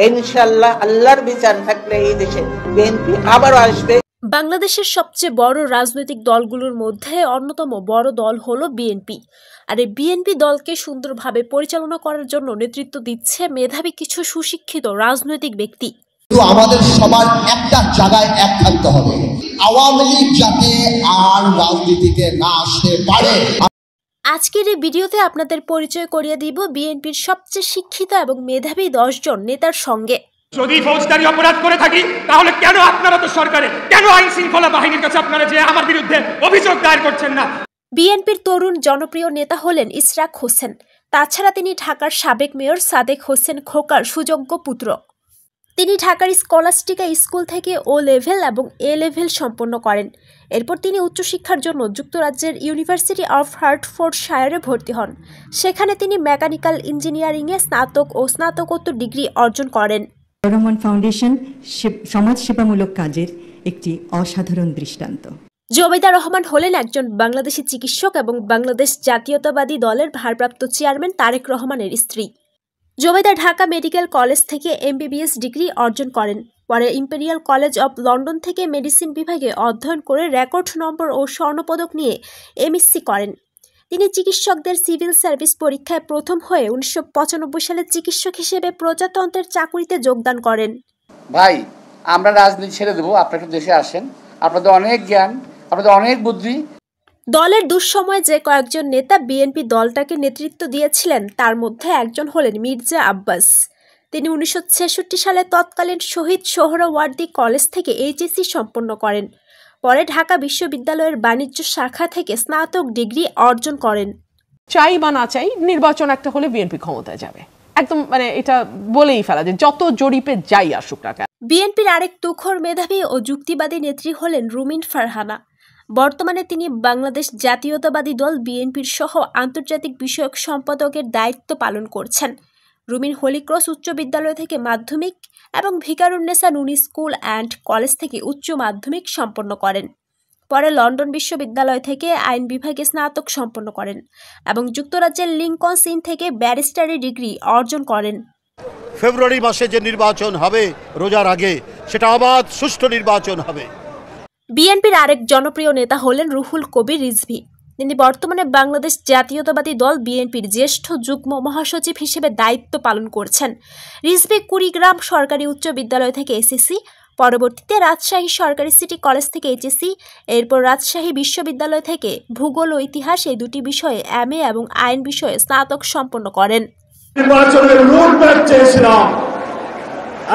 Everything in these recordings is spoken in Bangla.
ইনশাআল্লাহ আল্লাহর বিচার থাকলে এই দেশে বিএনপি আবারও আসবে। বাংলাদেশের সবচেয়ে বড় রাজনৈতিক দলগুলোর মধ্যে অন্যতম বড় দল হলো বিএনপি। আর এই বিএনপি দলকে সুন্দরভাবে পরিচালনা করার জন্য নেতৃত্ব দিচ্ছে মেধাবী কিছু সুশিক্ষিত রাজনৈতিক ব্যক্তি। আমাদের সবার একটা জায়গায় এক থাকতে হবে, আওয়ামী লীগ যাতে আর রাজনীতিতে না আসতে পারে। আজকের এই ভিডিওতে আপনাদের পরিচয় করিয়ে দিব বিএনপির সবচেয়ে শিক্ষিত এবং মেধাবী 10 জন নেতার সঙ্গে। যদি ফৌজদারি অপরাধ করে থাকি তাহলে কেন আপনারা তো সরকারে, কেন আইন শৃঙ্খলা বাহিনীর কাছে আপনারা যে আমার বিরুদ্ধে অভিযোগ দায়ের করছেন না? বিএনপির তরুণ জনপ্রিয় নেতা হলেন ইশরাক হোসেন। তাছাড়া তিনি ঢাকার সাবেক মেয়র সাদেক হোসেন খোকার সুযোগ্য পুত্র। তিনি ঢাকার স্কলাস্টিকা স্কুল থেকে ও লেভেল এবং এ লেভেল সম্পন্ন করেন। এরপর তিনি উচ্চশিক্ষার জন্য যুক্তরাজ্যের ইউনিভার্সিটি অফ হার্টফোর্ডশায়ারে ভর্তি হন। সেখানে তিনি মেকানিক্যাল ইঞ্জিনিয়ারিংয়ে স্নাতক ও স্নাতকোত্তর ডিগ্রি অর্জন করেন। রহমান ফাউন্ডেশন সমাজসেবামূলক কাজের একটি অসাধারণ দৃষ্টান্ত। জোবেদা রহমান হলেন একজন বাংলাদেশি চিকিৎসক এবং বাংলাদেশ জাতীয়তাবাদী দলের ভারপ্রাপ্ত চেয়ারম্যান তারেক রহমানের স্ত্রী। জোবেদা ঢাকা মেডিকেল কলেজ থেকে এমবিবিএস ডিগ্রি অর্জন করেন। পরে ইম্পেরিয়াল কলেজ অব লন্ডন থেকে মেডিসিন বিভাগে অধ্যয়ন করে রেকর্ড নম্বর ও স্বর্ণপদক নিয়ে এমএসসি করেন। তিনি চিকিৎসকদের সিভিল সার্ভিস পরীক্ষায় প্রথম হয়ে 1995 সালে চিকিৎসক হিসেবে প্রজাতন্ত্রের চাকুরিতে যোগদান করেন। ভাই, আমরা রাজনীতি ছেড়ে দেবো, আপনারা দেশে আসেন, আপনাদের অনেক জ্ঞান, আপনাদের অনেক বুদ্ধি। দলের দুঃসময়ে যে কয়েকজন নেতা বিএনপি দলটাকে নেতৃত্ব দিয়েছিলেন তার মধ্যে একজন হলেন মির্জা আব্বাস। তিনি 1966 সালে তৎকালীন শহীদ সোহরাওয়ার্দী কলেজ থেকে এইচএসসি সম্পন্ন করেন। পরে ঢাকা বিশ্ববিদ্যালয়ের বাণিজ্য শাখা থেকে স্নাতক ডিগ্রি অর্জন করেন। চাই বা না চাই, নির্বাচন একটা হলে বিএনপি ক্ষমতায় যাবে, একদম এটা বলেই ফেলা যে যত জরিপে যাই আসুক না কেন। বিএনপির আরেক তুখোড় মেধাবী ও যুক্তিবাদী নেত্রী হলেন রুমিন ফারহানা। বর্তমানে তিনি বাংলাদেশ জাতীয়তাবাদী দল বিএনপির সহ আন্তর্জাতিক বিষয়ক সম্পাদকের দায়িত্ব পালন করছেন। রুমিন হলিক্রস উচ্চ বিদ্যালয় থেকে মাধ্যমিক এবং ভিকারুন্নেসা নুনি স্কুল অ্যান্ড কলেজ থেকে উচ্চ মাধ্যমিক সম্পন্ন করেন। পরে লন্ডন বিশ্ববিদ্যালয় থেকে আইন বিভাগে স্নাতক সম্পন্ন করেন এবং যুক্তরাজ্যের লিঙ্কনস ইন থেকে ব্যারিস্টারি ডিগ্রি অর্জন করেন। ফেব্রুয়ারি মাসে যে নির্বাচন হবে রোজার আগে, সেটা অবাধ সুষ্ঠু নির্বাচন হবে। বিএনপির আরেক জনপ্রিয় নেতা হলেন রুহুল কবির রিজভী। তিনি বর্তমানে বাংলাদেশ জাতীয়তাবাদী দল বিএনপির জ্যেষ্ঠ যুগ্ম মহাসচিব হিসেবে দায়িত্ব পালন করছেন। রিজভী কুড়িগ্রাম সরকারি উচ্চ বিদ্যালয় থেকে এসএসসি, পরবর্তীতে রাজশাহী সরকারি সিটি কলেজ থেকে এইচএসসি, এরপর রাজশাহী বিশ্ববিদ্যালয় থেকে ভূগোল ও ইতিহাস এই দুটি বিষয়ে এমএ এবং আইন বিষয়ে স্নাতক সম্পন্ন করেন। নির্বাচনের রোডম্যাপ চেয়েছিলাম,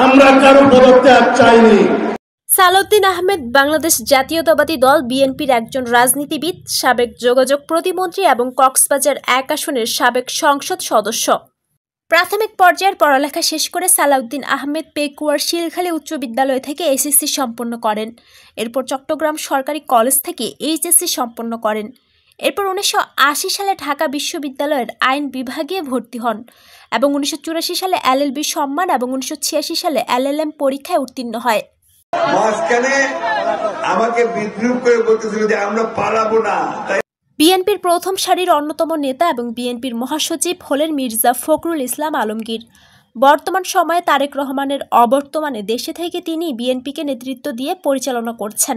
আমরা কারো পদত্যাগ চাইনি। সালাউদ্দিন আহমেদ বাংলাদেশ জাতীয়তাবাদী দল বিএনপির একজন রাজনীতিবিদ, সাবেক যোগাযোগ প্রতিমন্ত্রী এবং কক্সবাজার 1 আসনের সাবেক সংসদ সদস্য। প্রাথমিক পর্যায়ের পড়ালেখা শেষ করে সালাউদ্দিন আহমেদ পেকুয়ার শিলখালী উচ্চ বিদ্যালয় থেকে এসএসসি সম্পন্ন করেন। এরপর চট্টগ্রাম সরকারি কলেজ থেকে এইচএসসি সম্পন্ন করেন। এরপর 1980 সালে ঢাকা বিশ্ববিদ্যালয়ের আইন বিভাগে ভর্তি হন এবং 1984 সালে এলএলবি সম্মান এবং 1986 সালে এলএলএম পরীক্ষায় উত্তীর্ণ হয়। মাঝখানে আমাকে বিদ্রুপ করে বলতেছিল যে আমরা পালাবো না। বিএনপির প্রথম সারির অন্যতম নেতা এবং বিএনপির মহাসচিব হলেন মির্জা ফখরুল ইসলাম আলমগীর। বর্তমান সময়ে তারেক রহমানের অবর্তমানে দেশে থেকে তিনি বিএনপিকে নেতৃত্ব দিয়ে পরিচালনা করছেন।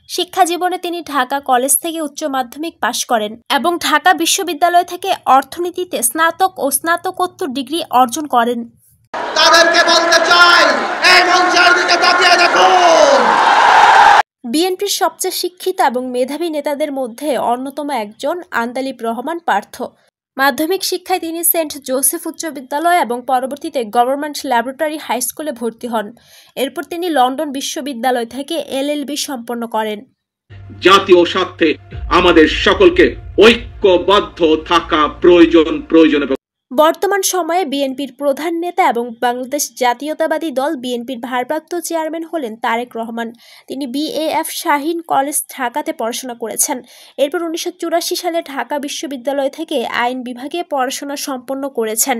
শিক্ষা জীবনে তিনি ঢাকা কলেজ থেকে উচ্চ মাধ্যমিক পাশ করেন এবং ঢাকা বিশ্ববিদ্যালয় থেকে অর্থনীতিতে স্নাতক ও স্নাতকোত্তর ডিগ্রি অর্জন করেন। তাদেরকে বলতে চাই, এই মঞ্চের দিকে তাকিয়ে দেখুন। বিএনপির সবচেয়ে শিক্ষিত এবং মেধাবী নেতাদের মধ্যে অন্যতম একজন আন্দালিব রহমান পার্থ। মাধ্যমিক শিক্ষায় তিনি সেন্ট জোসেফ উচ্চ বিদ্যালয় এবং পরবর্তীতে গভর্নমেন্ট ল্যাবরেটরি হাই স্কুলে ভর্তি হন। এরপর তিনি লন্ডন বিশ্ববিদ্যালয় থেকে এলএলবি সম্পন্ন করেন। জাতীয় স্বার্থে আমাদের সকলকে ঐক্যবদ্ধ থাকা প্রয়োজন। বর্তমান সময়ে বিএনপির প্রধান নেতা এবং বাংলাদেশ জাতীয়তাবাদী দল বিএনপির ভারপ্রাপ্ত চেয়ারম্যান হলেন তারেক রহমান। তিনি বিএএফ শাহীন কলেজ ঢাকাতে পড়াশোনা করেছেন। এরপর 1984 সালে ঢাকা বিশ্ববিদ্যালয় থেকে আইন বিভাগে পড়াশোনা সম্পন্ন করেছেন।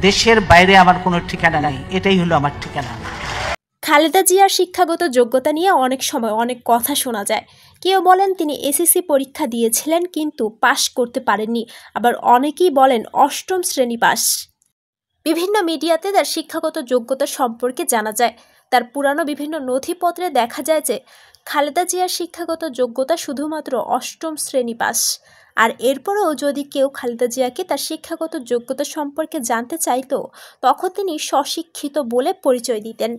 দেশের বাইরে আমার কোনো ঠিকানা নাই, এটাই হলো আমার ঠিকানা। খালেদা জিয়ার শিক্ষাগত যোগ্যতা নিয়ে অনেক সময় অনেক কথা শোনা যায়। কেউ বলেন তিনি এসএসসি পরীক্ষা দিয়েছিলেন কিন্তু পাশ করতে পারেননি, আবার অনেকেই বলেন 8ম শ্রেণী পাস। বিভিন্ন মিডিয়াতে তার শিক্ষাগত যোগ্যতা সম্পর্কে জানা যায়। তার পুরানো বিভিন্ন নথিপত্রে দেখা যায় যে খালেদা জিয়ার শিক্ষাগত যোগ্যতা শুধুমাত্র ৮ম শ্রেণী পাস। আর এরপরেও যদি কেউ খালেদা জিয়াকে তার শিক্ষাগত যোগ্যতা সম্পর্কে জানতে চাইতো, তখন তিনি স্বশিক্ষিত বলে পরিচয় দিতেন।